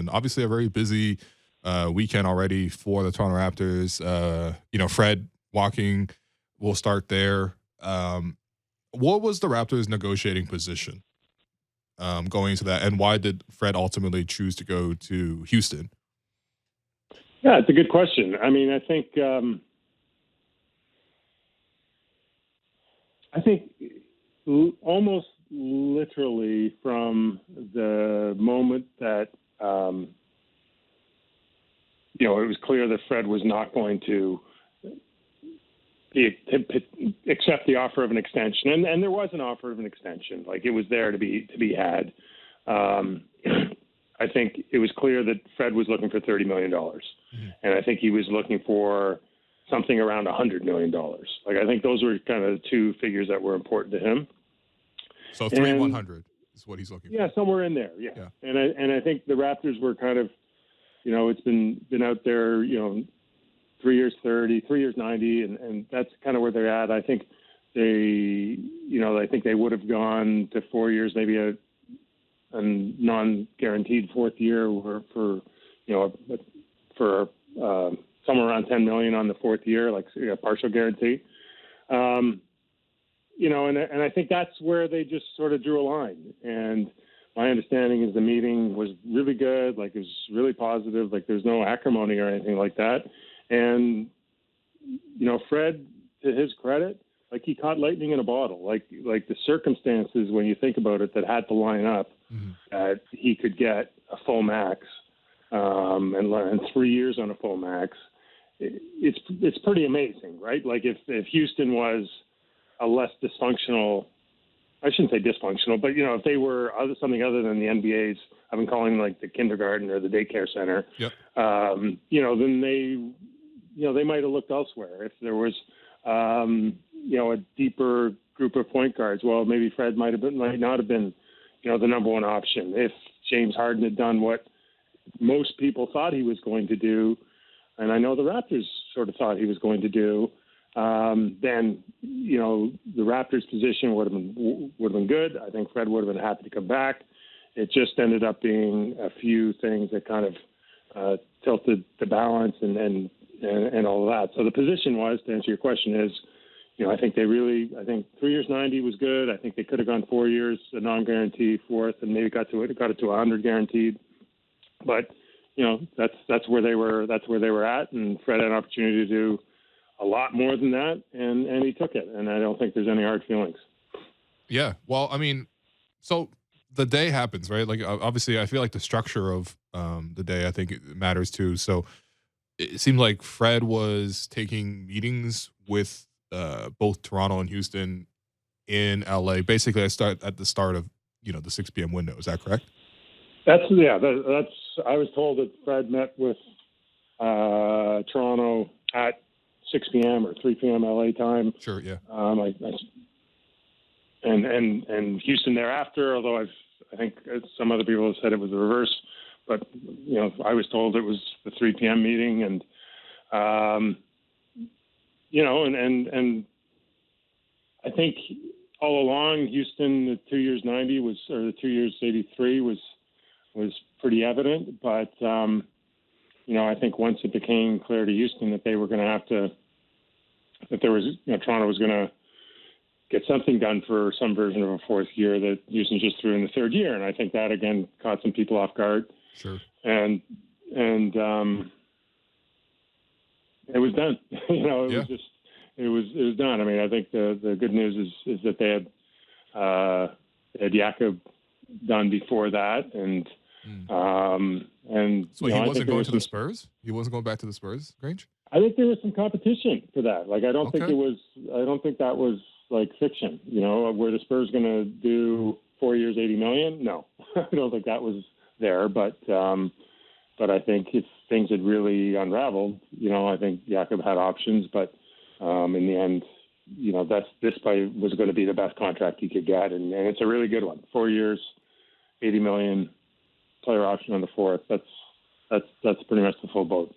Houston. Obviously, a very busy weekend already for the Toronto Raptors. Fred walking. We'll start there. What was the Raptors' negotiating position going into that, and why did Fred ultimately choose to go to Houston? Yeah, it's a good question. I mean, I think almost literally from the moment that it was clear that Fred was not going to accept the offer of an extension, and there was an offer of an extension. Like, it was there to be had. I think it was clear that Fred was looking for $30 million, and I think he was looking for something around $100 million. Like, I think those were kind of the two figures that were important to him. So 100 is what he's looking for. Yeah, somewhere in there. Yeah. And I think the Raptors were kind of, it's been out there, 3 years 30, 3 years 90, and that's kind of where they're at. I think they would have gone to 4 years, maybe a non-guaranteed fourth year for somewhere around $10 million on the fourth year, like a partial guarantee. And I think that's where they just sort of drew a line. And my understanding is the meeting was really good. Like, it was really positive. Like, there's no acrimony or anything like that. And, Fred, to his credit, like, he caught lightning in a bottle. Like the circumstances, when you think about it, that had to line up, that he could get a full max and 3 years on a full max. It's pretty amazing, right? Like, if Houston was a less dysfunctional, I shouldn't say dysfunctional, but if they were something other than the NBA's, I've been calling them like the kindergarten or the daycare center. Yep. Then they might have looked elsewhere. If there was a deeper group of point guards, well, maybe Fred might not have been the number one option. If James Harden had done what most people thought he was going to do, and I know the Raptors sort of thought he was going to do, then the Raptors' position would have been good. I think Fred would have been happy to come back. It just ended up being a few things that kind of tilted the balance and all of that. So the position was, to answer your question, is I think 3 years 90 was good. I think they could have gone 4 years, a non-guarantee fourth, and maybe got it to 100 guaranteed. But that's where they were. That's where they were at, and Fred had an opportunity to do a lot more than that, and he took it. And I don't think there's any hard feelings. Yeah. Well, I mean, so the day happens, right? Like, obviously, I feel like the structure of the day, I think, it matters too. So it seemed like Fred was taking meetings with both Toronto and Houston in LA, basically at the start of the 6 p.m. window. Is that correct? That's I was told that Fred met with Toronto at 6 p.m. or 3 p.m. LA time. Sure, yeah. And Houston thereafter, although I think some other people have said it was the reverse, but I was told it was the 3 p.m. meeting, and and I think all along Houston, the 2 years 90 was, or the 2 years 83 was pretty evident, but I think once it became clear to Houston that they were going to have to, that there was, Toronto was going to get something done for some version of a fourth year, that Houston just threw in the third year. And I think that, again, caught some people off guard. Sure. And it was done. It was done. I mean, I think the good news is that they had Jakob done before that. And so he wasn't going to the Spurs? He wasn't going back to the Spurs, Grange? I think there was some competition for that. Like, I don't think that was like fiction, were the Spurs going to do 4 years, $80 million? No, I don't think that was there. But I think if things had really unraveled, I think Jakob had options, but in the end, this probably was going to be the best contract he could get. And it's a really good one. 4 years, $80 million, player option on the fourth. That's pretty much the full boat.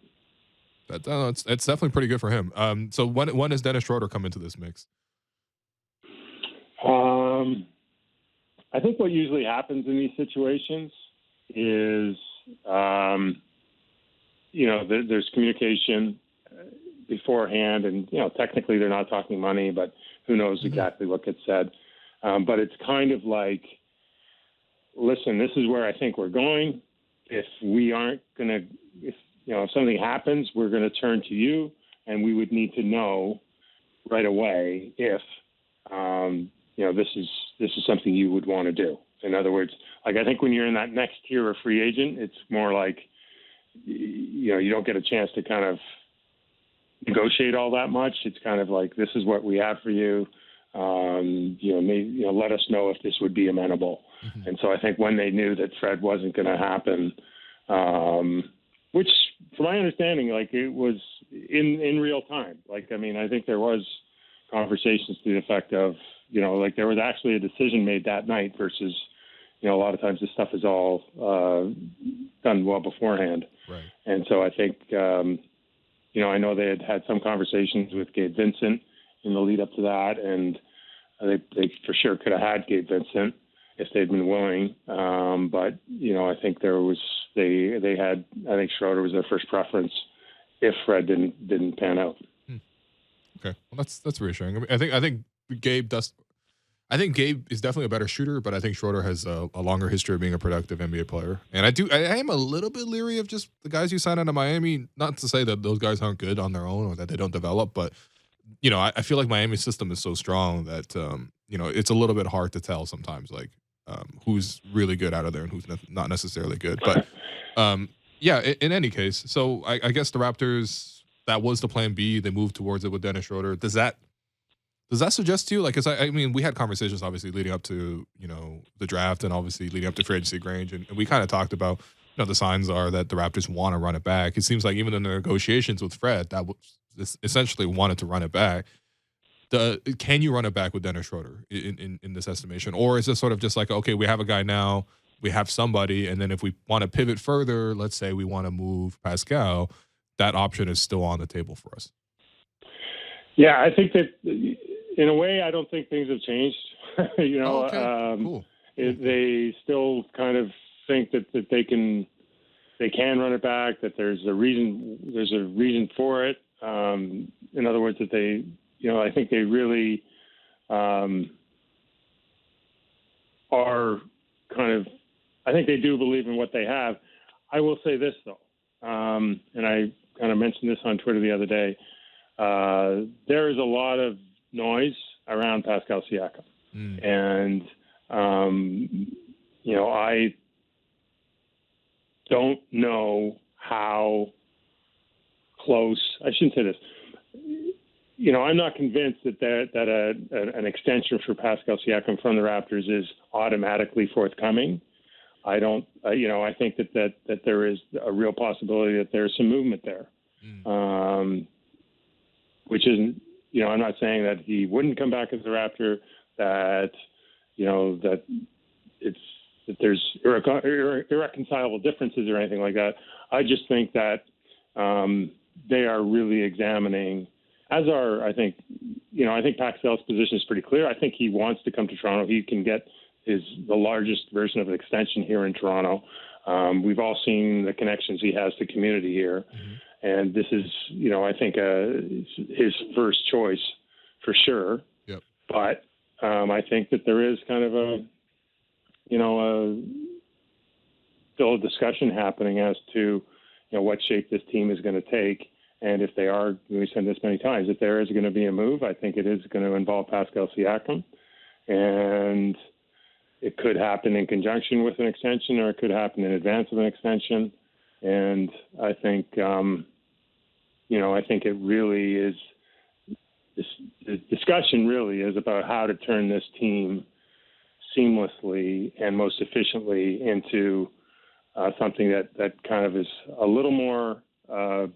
It's definitely pretty good for him. So when does Dennis Schröder come into this mix? I think what usually happens in these situations is There's communication beforehand, and technically they're not talking money, but who knows exactly what gets said. But it's kind of like, listen, this is where I think we're going. If we aren't going to, if something happens, we're going to turn to you, and we would need to know right away if, this is something you would want to do. In other words, like, I think when you're in that next tier of free agent, it's more like, you don't get a chance to kind of negotiate all that much. It's kind of like, this is what we have for you. Let us know if this would be amenable. Mm-hmm. And so I think when they knew that Fred wasn't going to happen, which from my understanding, like, it was in real time. Like, I mean, I think there was conversations to the effect of, like, there was actually a decision made that night versus, a lot of times this stuff is all done well beforehand. Right. And so I think, I know they had some conversations with Gabe Vincent in the lead up to that, and they for sure could have had Gabe Vincent if they'd been willing. But I think I think Schroder was their first preference if Fred didn't pan out. Okay, well, that's reassuring. I mean, I think Gabe does. I think Gabe is definitely a better shooter, but I think Schroder has a longer history of being a productive NBA player. And I am a little bit leery of just the guys you sign out of Miami. Not to say that those guys aren't good on their own or that they don't develop, but I feel like Miami's system is so strong that it's a little bit hard to tell sometimes, like, who's really good out of there and who's not necessarily good. But in any case, so I guess the Raptors, that was the plan B. They moved towards it with Dennis Schröder. Does that suggest to you, like, because I mean, we had conversations obviously leading up to the draft and obviously leading up to free agency, Grange, and we kind of talked about the signs are that the Raptors want to run it back. It seems like even in the negotiations with Fred, that was essentially wanted to run it back. Can you run it back with Dennis Schröder in this estimation, or is this sort of just like, okay, we have a guy now, we have somebody, and then if we want to pivot further, let's say we want to move Pascal, that option is still on the table for us? Yeah, I think that in a way, I don't think things have changed. Cool. They still kind of think that they can run it back, that there's a reason for it. In other words, that they, I think they really are kind of, I think they do believe in what they have. I will say this, though, and I kind of mentioned this on Twitter the other day. There is a lot of noise around Pascal Siakam. And, I don't know how close, I shouldn't say this, I'm not convinced that an extension for Pascal Siakam from the Raptors is automatically forthcoming. I don't, I think that there is a real possibility that there's some movement there. Which isn't, I'm not saying that he wouldn't come back as a Raptor, that there's irreconcilable differences or anything like that. I just think that they are really examining, as are, I think Pascal's position is pretty clear. I think he wants to come to Toronto. He can get the largest version of an extension here in Toronto. We've all seen the connections he has to community here. Mm-hmm. And this is, I think his first choice for sure. Yep. But I think that there is kind of still a discussion happening as to, what shape this team is going to take. And if they are, we said this many times, if there is going to be a move, I think it is going to involve Pascal Siakam. And it could happen in conjunction with an extension, or it could happen in advance of an extension. And I think, I think it really is, this discussion really is about how to turn this team seamlessly and most efficiently into something that kind of is a little more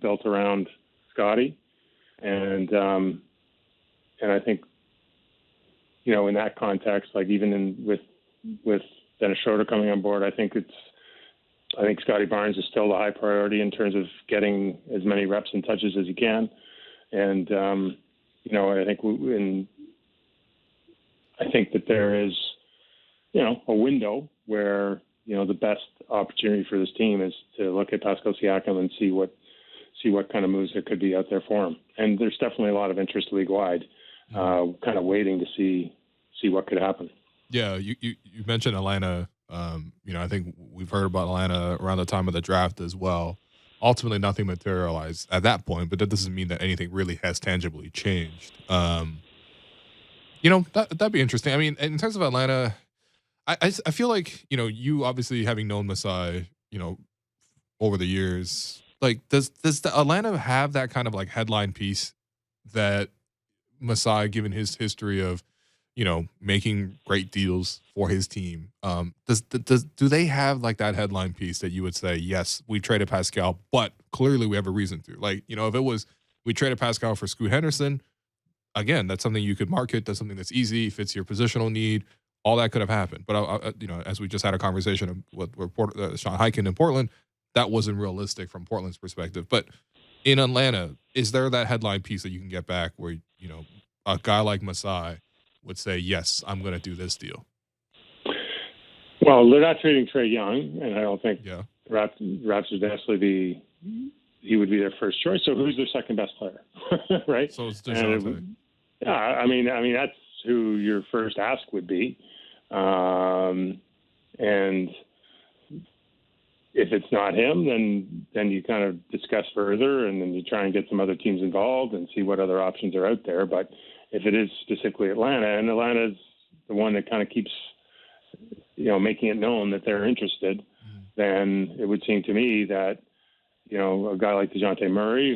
built around Scotty. And I think, in that context, like even with Dennis Schröder coming on board, I think Scotty Barnes is still the high priority in terms of getting as many reps and touches as he can. And, I think that there is, a window where the best opportunity for this team is to look at Pascal Siakam and see what kind of moves there could be out there for him. And there's definitely a lot of interest league-wide, kind of waiting to see what could happen. Yeah, you mentioned Atlanta. I think we've heard about Atlanta around the time of the draft as well. Ultimately, nothing materialized at that point, but that doesn't mean that anything really has tangibly changed. That'd be interesting. I mean, in terms of Atlanta, I feel like, you obviously having known Masai, over the years, like does the Atlanta have that kind of like headline piece that Masai, given his history of, making great deals for his team, do they have like that headline piece that you would say, yes, we traded Pascal, but clearly we have a reason to, like, if it was, we traded Pascal for Scoot Henderson, again, that's something you could market. That's something that's easy, fits your positional need. All that could have happened. But, as we just had a conversation with Sean Highkin in Portland, that wasn't realistic from Portland's perspective. But in Atlanta, is there that headline piece that you can get back where, a guy like Masai would say, yes, I'm going to do this deal? Well, they're not trading Trae Young, and I don't think the Raptors necessarily he would be their first choice. So who's their second best player, right? So it's DeJounte. Yeah, I mean that's who your first ask would be, and if it's not him, then you kind of discuss further, and then you try and get some other teams involved and see what other options are out there. But if it is specifically Atlanta, and Atlanta's the one that kind of keeps, making it known that they're interested, then it would seem to me that, a guy like DeJounte Murray,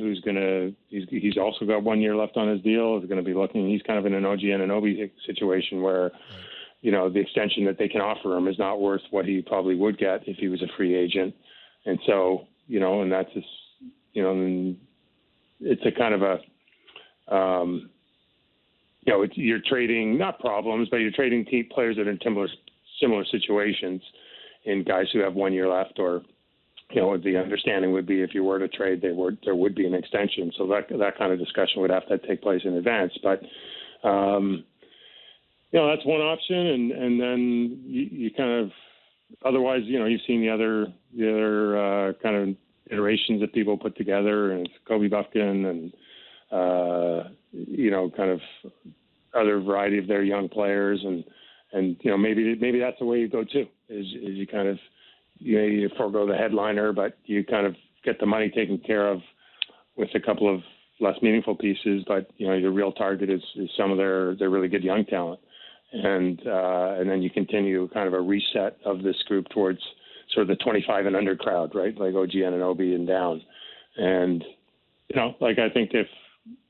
he's also got 1 year left on his deal, is going to be looking. He's kind of in an OG Anunoby situation where, the extension that they can offer him is not worth what he probably would get if he was a free agent. And so, and that's just, and it's a kind of a, you're trading not problems, but you're trading team players that are in similar situations in guys who have 1 year left, or, the understanding would be if you were to trade, there would be an extension. So that kind of discussion would have to take place in advance. But, that's one option. And then you kind of, otherwise, you've seen the other kind of iterations that people put together, and it's Kobe Buffkin and, kind of other variety of their young players. And maybe that's the way you go too, is you kind of, you forego the headliner, but you kind of get the money taken care of with a couple of less meaningful pieces. But, your real target is some of their really good young talent. And then you continue kind of a reset of this group towards sort of the 25 and under crowd, right? Like OG Anunoby and down. And, I think if,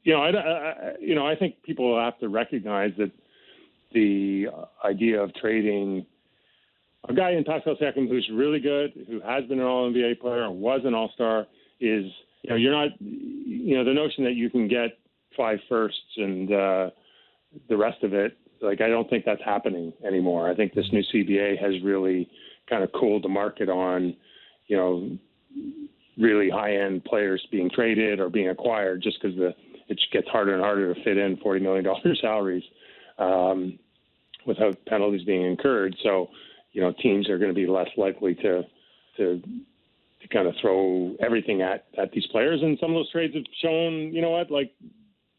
I think people have to recognize that the idea of trading a guy in Pascal Siakam who's really good, who has been an All-NBA player and was an All-Star, is, you're not, the notion that you can get 5 firsts and the rest of it, like, I don't think that's happening anymore. I think this new CBA has really kind of cooled the market on, really high-end players being traded or being acquired, just because it gets harder and harder to fit in $40 million salaries without penalties being incurred. So, teams are going to be less likely to kind of throw everything at these players. And some of those trades have shown, like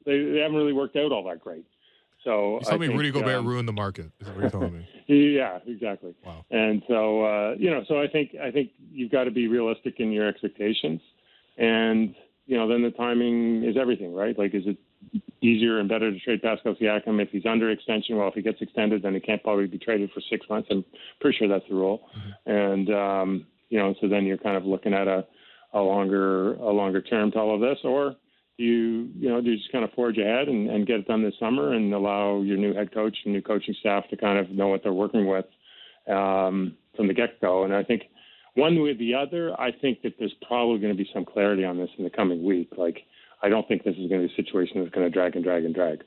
they haven't really worked out all that great. So you told me Rudy Gobert ruined the market. Is what you're telling me? Yeah, exactly. Wow. And so, so I think you've got to be realistic in your expectations, and then the timing is everything, right? Like, is it easier and better to trade Pascal Siakam if he's under extension? Well, if he gets extended, then he can't probably be traded for 6 months. I'm pretty sure that's the rule. Mm-hmm. And so then you're kind of looking at a longer term to all of this, or do you just kind of forge ahead and get it done this summer and allow your new head coach and new coaching staff to kind of know what they're working with from the get-go. And I think one way or the other, I think that there's probably going to be some clarity on this in the coming week. Like, I don't think this is going to be a situation that's going to drag and drag and drag.